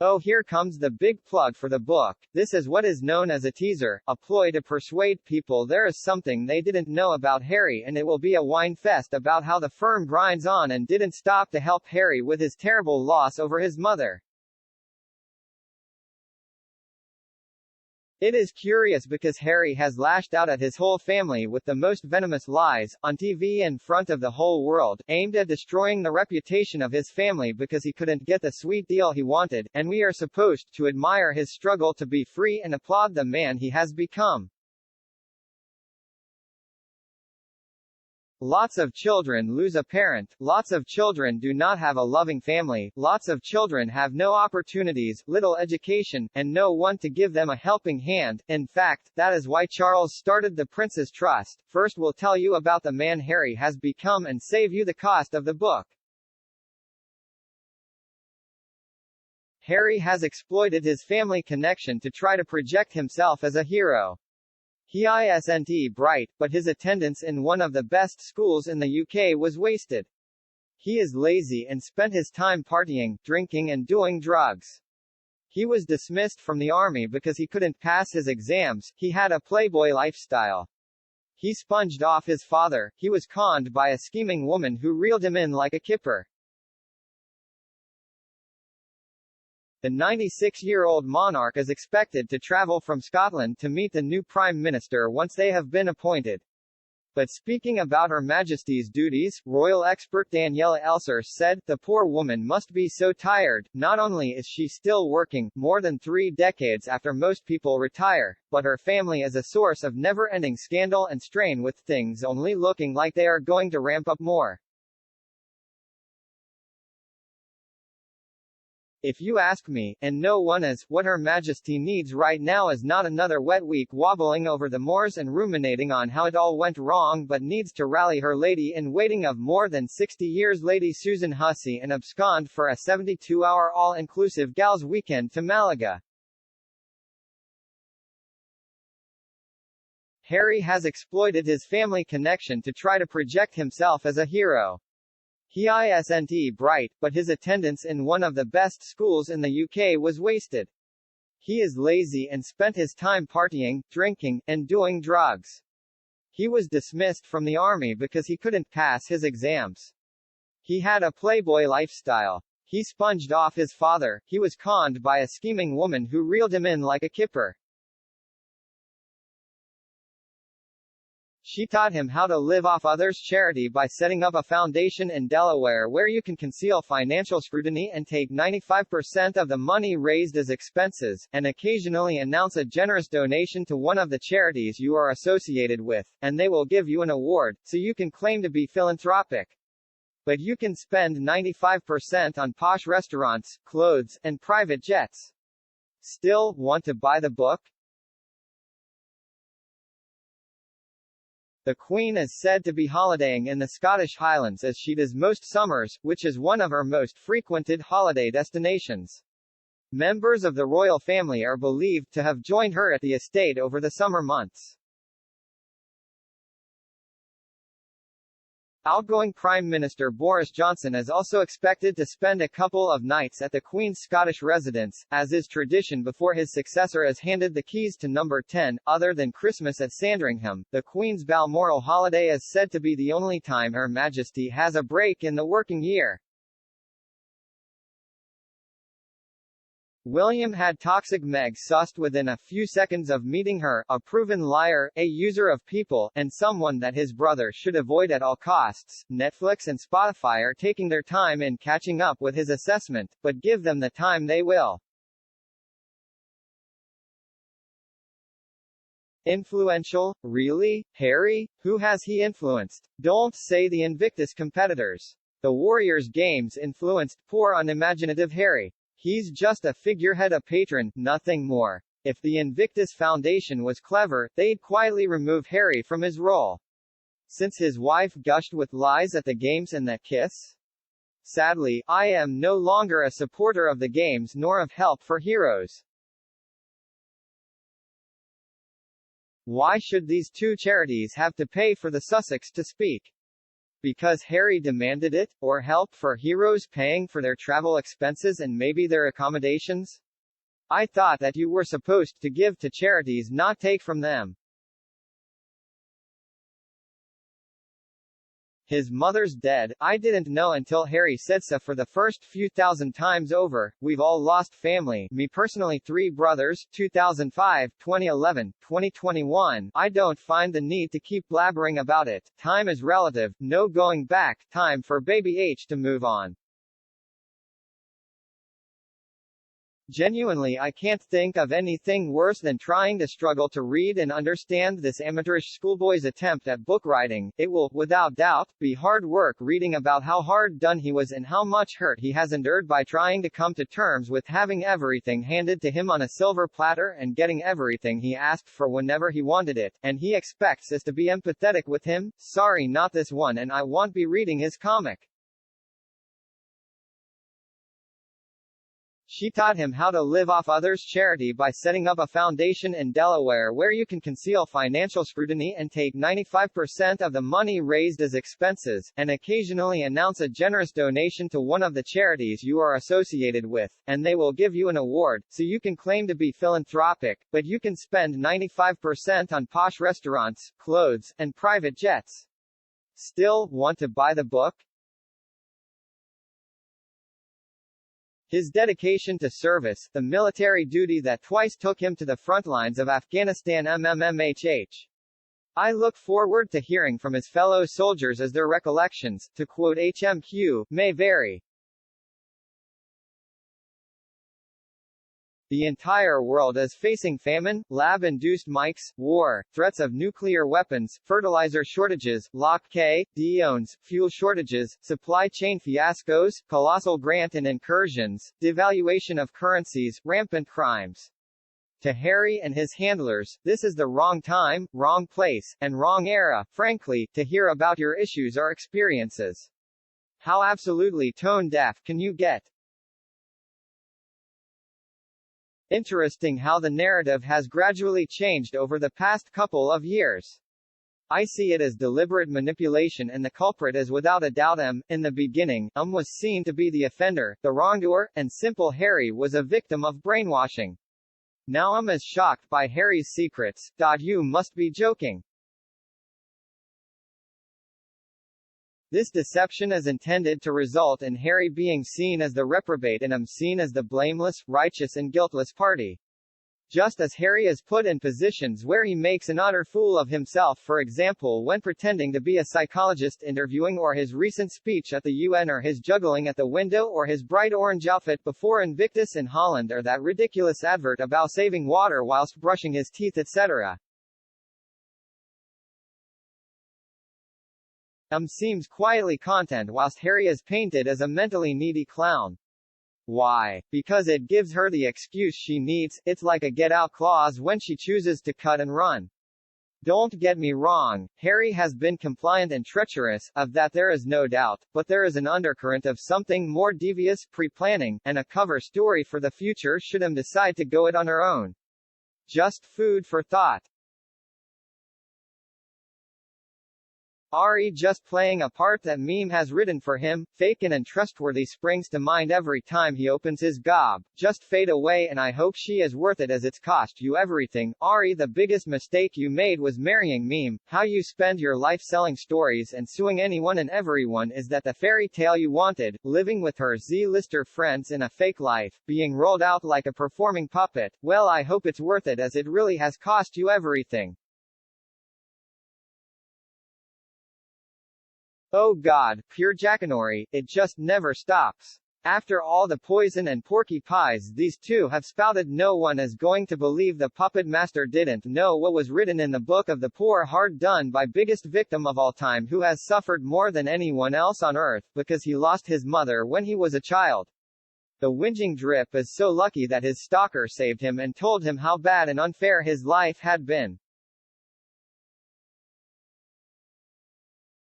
Oh, here comes the big plug for the book. This is what is known as a teaser, a ploy to persuade people there is something they didn't know about Harry, and it will be a whine fest about how the firm grinds on and didn't stop to help Harry with his terrible loss over his mother. It is curious because Harry has lashed out at his whole family with the most venomous lies, on TV in front of the whole world, aimed at destroying the reputation of his family because he couldn't get the sweet deal he wanted, and we are supposed to admire his struggle to be free and applaud the man he has become. Lots of children lose a parent, lots of children do not have a loving family, lots of children have no opportunities, little education, and no one to give them a helping hand. In fact, that is why Charles started the Prince's Trust. First we'll tell you about the man Harry has become and save you the cost of the book. Harry has exploited his family connection to try to project himself as a hero. He isn't bright, but his attendance in one of the best schools in the UK was wasted. He is lazy and spent his time partying, drinking and doing drugs. He was dismissed from the army because he couldn't pass his exams. He had a playboy lifestyle. He sponged off his father. He was conned by a scheming woman who reeled him in like a kipper. The 96-year-old monarch is expected to travel from Scotland to meet the new Prime Minister once they have been appointed. But speaking about Her Majesty's duties, royal expert Daniela Elser said, "The poor woman must be so tired. Not only is she still working, more than 3 decades after most people retire, but her family is a source of never-ending scandal and strain with things only looking like they are going to ramp up more." If you ask me, and no one is, what Her Majesty needs right now is not another wet week wobbling over the moors and ruminating on how it all went wrong, but needs to rally her lady-in-waiting of more than 60 years, Lady Susan Hussey, and abscond for a 72-hour all-inclusive gals weekend to Malaga. Harry has exploited his family connection to try to project himself as a hero. He isn't bright, but his attendance in one of the best schools in the UK was wasted. He is lazy and spent his time partying, drinking, and doing drugs. He was dismissed from the army because he couldn't pass his exams. He had a playboy lifestyle. He sponged off his father. He was conned by a scheming woman who reeled him in like a kipper. She taught him how to live off others' charity by setting up a foundation in Delaware where you can conceal financial scrutiny and take 95% of the money raised as expenses, and occasionally announce a generous donation to one of the charities you are associated with, and they will give you an award, so you can claim to be philanthropic. But you can spend 95% on posh restaurants, clothes, and private jets. Still, want to buy the book? The Queen is said to be holidaying in the Scottish Highlands as she does most summers, which is one of her most frequented holiday destinations. Members of the royal family are believed to have joined her at the estate over the summer months. Outgoing Prime Minister Boris Johnson is also expected to spend a couple of nights at the Queen's Scottish residence, as is tradition before his successor is handed the keys to number 10. Other than Christmas at Sandringham, the Queen's Balmoral holiday is said to be the only time Her Majesty has a break in the working year. William had toxic Meg sussed within a few seconds of meeting her, a proven liar, a user of people, and someone that his brother should avoid at all costs. Netflix and Spotify are taking their time in catching up with his assessment, but give them the time they will. Influential? Really? Harry? Who has he influenced? Don't say the Invictus competitors. The Warriors games influenced poor unimaginative Harry. He's just a figurehead, a patron, nothing more. If the Invictus Foundation was clever, they'd quietly remove Harry from his role. Since his wife gushed with lies at the games and that kiss? Sadly, I am no longer a supporter of the games nor of help for heroes. Why should these two charities have to pay for the Sussex to speak? Because Harry demanded it, or help for heroes paying for their travel expenses and maybe their accommodations? I thought that you were supposed to give to charities, not take from them. His mother's dead. I didn't know until Harry said so for the first few thousand times over. We've all lost family. Me personally, 3 brothers, 2005, 2011, 2021. I don't find the need to keep blabbering about it. Time is relative. No going back. Time for baby H to move on. Genuinely, I can't think of anything worse than trying to struggle to read and understand this amateurish schoolboy's attempt at book writing. It will, without doubt, be hard work reading about how hard done he was and how much hurt he has endured by trying to come to terms with having everything handed to him on a silver platter and getting everything he asked for whenever he wanted it, and he expects us to be empathetic with him. Sorry, not this one, and I won't be reading his comic. She taught him how to live off others' charity by setting up a foundation in Delaware where you can conceal financial scrutiny and take 95% of the money raised as expenses, and occasionally announce a generous donation to one of the charities you are associated with, and they will give you an award, so you can claim to be philanthropic, but you can spend 95% on posh restaurants, clothes, and private jets. Still, want to buy the book? His dedication to service, the military duty that twice took him to the front lines of Afghanistan. I look forward to hearing from his fellow soldiers as their recollections, to quote HMQ, may vary. The entire world is facing famine, lab-induced mics, war, threats of nuclear weapons, fertilizer shortages, lockdowns, fuel shortages, supply chain fiascos, colossal grant and incursions, devaluation of currencies, rampant crimes. To Harry and his handlers, this is the wrong time, wrong place, and wrong era, frankly, to hear about your issues or experiences. How absolutely tone-deaf can you get? Interesting how the narrative has gradually changed over the past couple of years. I see it as deliberate manipulation and the culprit is without a doubt in the beginning, was seen to be the offender, the wrongdoer, and simple Harry was a victim of brainwashing. Now is shocked by Harry's secrets. You must be joking. This deception is intended to result in Harry being seen as the reprobate and seen as the blameless, righteous and guiltless party. Just as Harry is put in positions where he makes an utter fool of himself, for example when pretending to be a psychologist interviewing, or his recent speech at the UN, or his juggling at the window, or his bright orange outfit before Invictus in Holland, or that ridiculous advert about saving water whilst brushing his teeth, etc. Seems quietly content whilst Harry is painted as a mentally needy clown. Why? Because it gives her the excuse she needs. It's like a get-out clause when she chooses to cut and run. Don't get me wrong, Harry has been compliant and treacherous, of that there is no doubt, but there is an undercurrent of something more devious, pre-planning, and a cover story for the future should decide to go it on her own. Just food for thought. Ari just playing a part that meme has written for him, fake and untrustworthy, springs to mind every time he opens his gob. Just fade away, and I hope she is worth it as it's cost you everything. Ari, the biggest mistake you made was marrying meme. How you spend your life selling stories and suing anyone and everyone is that the fairy tale you wanted, living with her Z-lister friends in a fake life, being rolled out like a performing puppet. Well, I hope it's worth it as it really has cost you everything. Oh God, pure jackanory, it just never stops. After all the poison and porky pies these two have spouted, no one is going to believe the puppet master didn't know what was written in the book of the poor hard done by biggest victim of all time who has suffered more than anyone else on earth, because he lost his mother when he was a child. The whinging drip is so lucky that his stalker saved him and told him how bad and unfair his life had been.